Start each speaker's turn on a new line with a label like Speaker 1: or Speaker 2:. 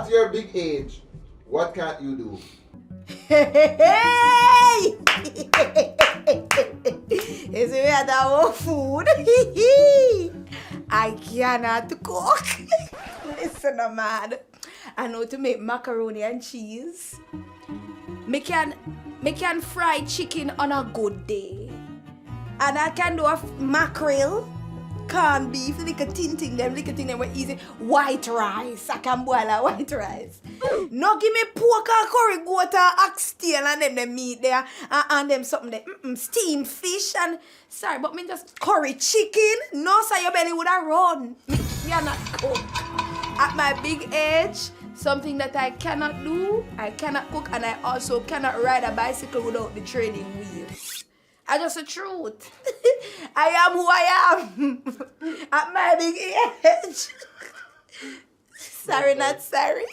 Speaker 1: At your big age, what can't you do?
Speaker 2: Hey! Is it about food? I cannot cook. Listen, man. I know to make macaroni and cheese. Me can fry chicken on a good day. And I can do a mackerel, corned beef, little thing them were easy. White rice. I can boil a white rice. No give me pork and curry goat and oxtail and them meat there and them something there. Steamed fish and sorry, but me just curry chicken. No, sir, your belly would have run. Me are not cook. At my big age, something that I cannot do, I cannot cook, and I also cannot ride a bicycle without the training wheels. I just the truth. I am who I am at my big age. Sorry, not sorry.